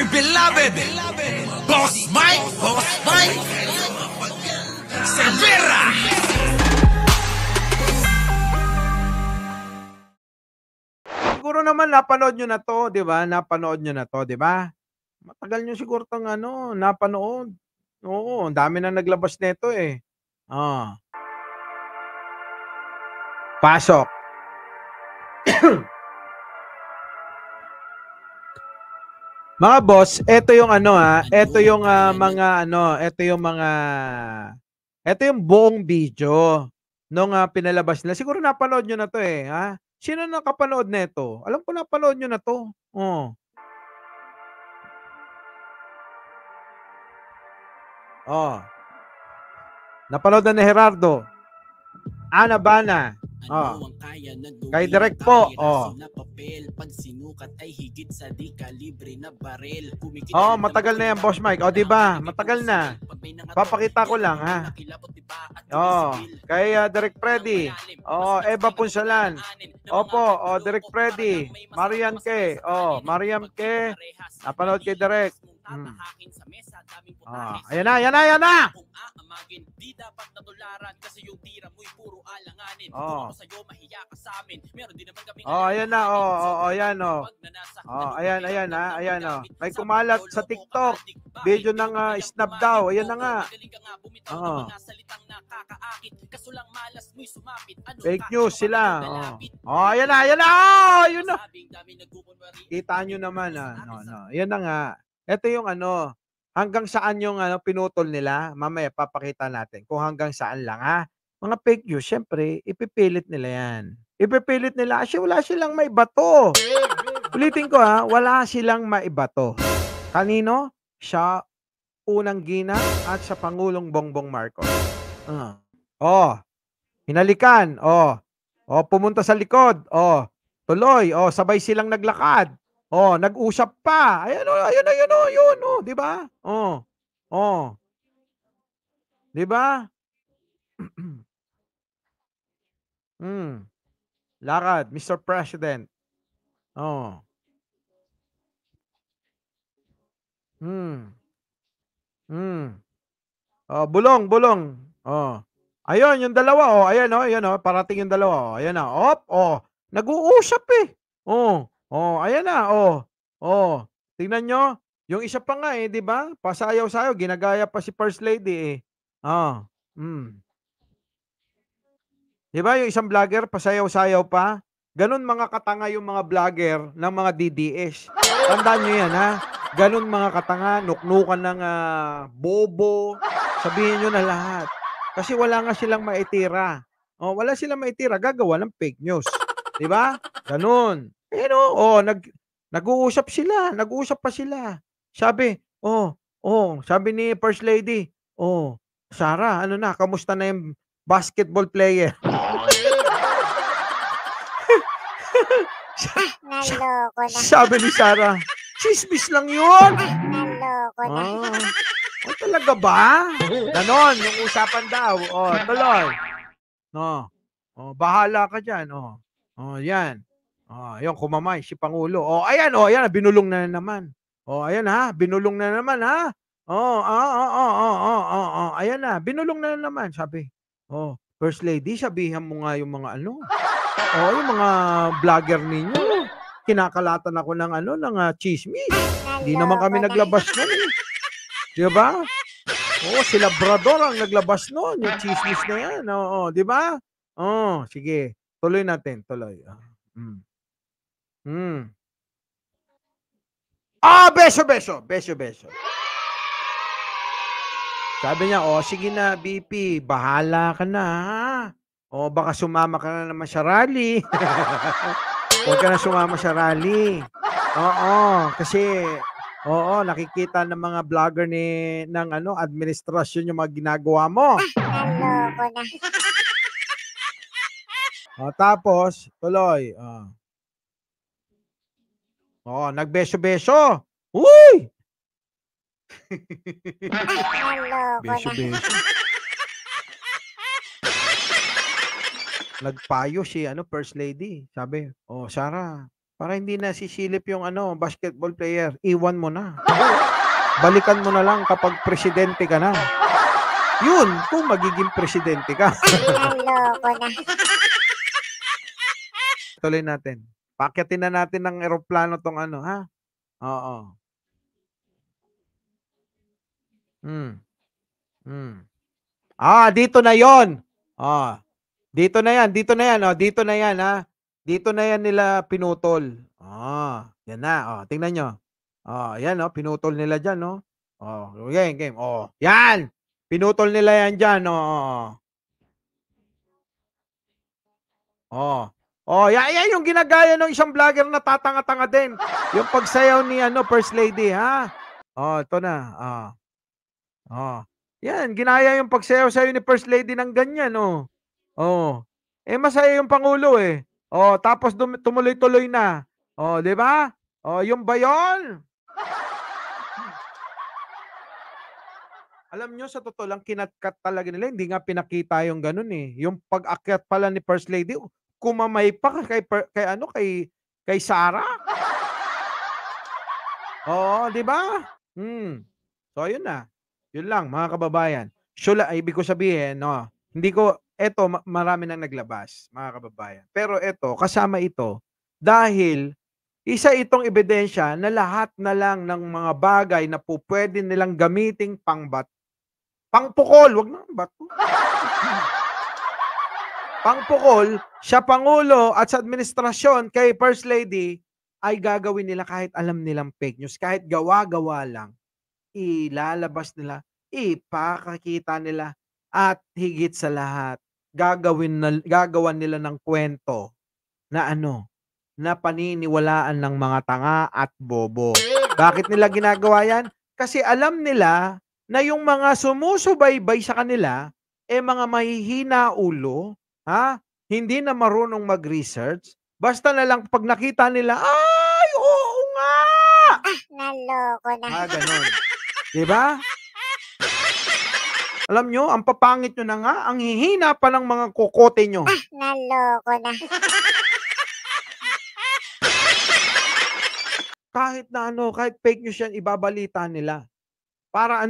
my beloved Boss Mike Cervera. Siguro naman napanood nyo na to, di ba? Napanood nyo na to, di ba? Matagal nyo siguro tong napanood. Oo, ang dami na naglabas nito eh. Ah. Pasok. Mga boss, ito yung ito yung ito yung buong video nung pinalabas nila. Siguro napanood nyo na to eh, ha? Sino nakapanood nito? Alam ko napanood nyo na to. Oh. Oh. Napanood na ni Gerardo. Ana Bana. Oh. Kay Direk po. Oh. Oh, matagal na yan, Boss Mike. Oh, di ba? Matagal na. Papakita ko lang, ha. Oh, kay Direk Freddy. Oh, Eva Punsalan. Opo, oh, Direk Freddy. Marian Ke. Oh, Mariam Ke. Napanood kay Direk. Oh, ayan na, ayan na, ayan na. Oh. Oh, ayan na. Oh, ayan, oh. Oh, ayan, ayan, ha. Ayan, oh. May kumalat sa TikTok. Video ng snap daw. Ayan na nga. Oh. Fake news sila. Oh. Oh, ayan na, ayan na. Oh, ayun na. Kita nyo naman, no. Ayan na nga. Ito yung hanggang saan yung pinutol nila. Mamaya papakita natin kung hanggang saan lang, ha. Mga fake news, syempre, ipipilit nila yan. Ipipilit nila kasi wala silang maibato. Ulitin ko, ha, wala silang maibato. Kanino? Siya unang gina at sa Pangulong Bongbong Marcos. Oh, hinalikan. Oh, pumunta sa likod. Oh, tuloy. Oh, sabay silang naglakad. Oh, nag-usap pa. Ayan oh, yun oh, 'di ba? Oh. Oh. 'Di ba? Lakad, Mr. President. Oh. Oh, bulong. Oh. Ayun, yung dalawa oh. Ayan oh, parating yung dalawa oh. Ayan na. Oh. Nag-uusap eh. Oh. Oh, ayan na oh. Oh. Tingnan nyo. Yung isa pa nga eh, 'di ba? Pasayaw-sayaw, ginagaya pa si First Lady eh. Oh. 'Di ba yung isang vlogger pasayaw-sayaw pa? Ganun mga katanga yung mga vlogger ng mga DDS. Tandaan nyo yan, ha? Ganun mga katanga, nuknukan ng bobo. Sabihin nyo na lahat. Kasi wala nga silang maitira. Oh, wala silang maitira, gagawa ng fake news. 'Di ba? Ganun. Nag-uusap sila, nag-uusap pa sila. Sabi, sabi ni First Lady, Sarah, kamusta na yung basketball player? Sabi ni Sarah, chismis lang yun. Talaga ba? Ganon, yung usapan daw. Tuloy. Bahala ka dyan. Yan. Yung kumamay si Pangulo. Ayan, binulong na naman. Ayan ha, binulong na naman ha. Ayan na, binulong na naman, sabi. First Lady, sabihan mo nga yung mga yung mga vlogger ninyo. Kinakalatan ako ng chismis. Hindi naman kami naglabas nun eh. Di ba? Sila Labrador ang naglabas nun. Yung chismis na yan. Di ba? Sige. Tuloy natin. Tuloy. Beso. Sabi niya, sige na, BP, bahala ka na, ha? Baka sumama ka na naman sa rally. Huwag ka na sumama sa rally. Kasi, nakikita ng mga vlogger ng administrasyon yung mga ginagawa mo. Tapos, tuloy. Nagbeso-beso. Uy! Beso-beso. Nagpayo si First Lady. Sabi, Sarah, Para hindi na sisilip yung ano, basketball player. Iwan mo na. Balikan mo na lang kapag presidente ka na. Yun, kung magiging presidente ka. Naloko na. Tuloy natin. Pakyatin na natin ng eroplano tong ano, ha? Oo. Dito na yon. Dito na yan, dito na yan, dito na yan, ha? Dito na yan nila pinutol. Yan na, tingnan nyo. Yan, pinutol nila dyan, no? Game. Yan! Pinutol nila yan dyan, yan yung ginagaya ng isang vlogger na tatanga-tanga din. Yung pagsayaw ni First Lady, ha? Ito na. Yan, ginaya yung pagsayaw sa'yo ni First Lady ng ganyan, masaya yung Pangulo, eh. Tapos tumuloy-tuloy na. Di ba? Yung ba yun? Alam nyo, sa totoo lang, kinatkat talaga nila. Hindi nga pinakita yung ganun, eh. Yung pag-akyat pala ni First Lady, kumamay pa kay Sarah. Di ba? So, yun na. Yun lang, mga kababayan. Ibig ko sabihin, marami nang naglabas, mga kababayan. Pero ito, kasama ito, dahil isa itong ebidensya na lahat na lang ng mga bagay na po pwede nilang gamiting pangpukol, wag na bato. Pangpukol, siya Pangulo at sa administrasyon kay First Lady ay gagawin nila kahit alam nilang fake news, kahit gawa-gawa lang. Ilalabas nila, ipakakita nila, at higit sa lahat, gagawan nila ng kwento na na paniniwalaan ng mga tanga at bobo. Bakit nila ginagawa yan? Kasi alam nila na yung mga sumusubaybay sa kanila, mga mahihina ulo, hindi na marunong mag-research, basta na lang pag nakita nila, ay, oo nga! Naloko na. Ganon. Diba? Alam nyo, ang papangit nyo na nga, ang hihina pa ng mga kokote nyo. Naloko na. Kahit fake news yan, ibabalita nila. Para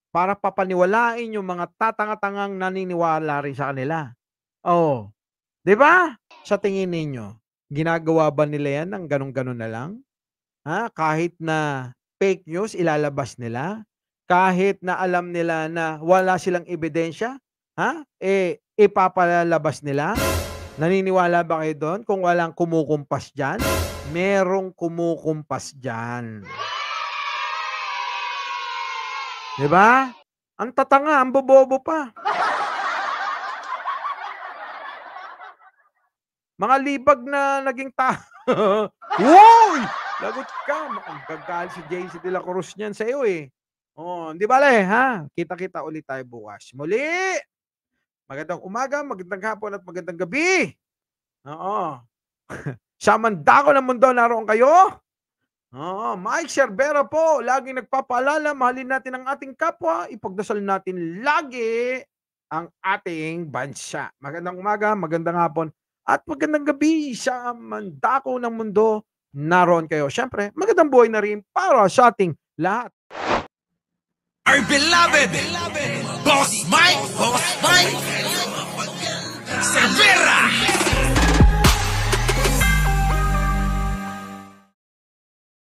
para papaniwalain yung mga tatanga-tangang naniniwala rin sa kanila. Di ba? Sa tingin ninyo, ginagawa ba nila yan ng ganun-ganun na lang? Kahit na fake news, ilalabas nila? Kahit na alam nila na wala silang ebidensya, ipapalalabas nila? Naniniwala ba kayo doon? Kung walang kumukumpas dyan, merong kumukumpas dyan. Diba? Ang tatanga, ang bobobo pa. Mga libag na naging Uy! Lagot ka. Magagalit si JC de la Cruz niyan sa iyo, eh. Hindi bale, ha? Kita-kita ulit tayo bukas. Muli! Magandang umaga, magandang hapon at magandang gabi. Sa mandako ng mundo, naroon kayo. Mike Cervera po, laging nagpapaalala, mahalin natin ang ating kapwa, ipagdasal natin lagi ang ating bansa. Magandang umaga, magandang hapon, at magandang gabi sa mandako ng mundo, naroon kayo. Siyempre, magandang buhay na rin para sa ating lahat. Our beloved Boss Mike Cervera.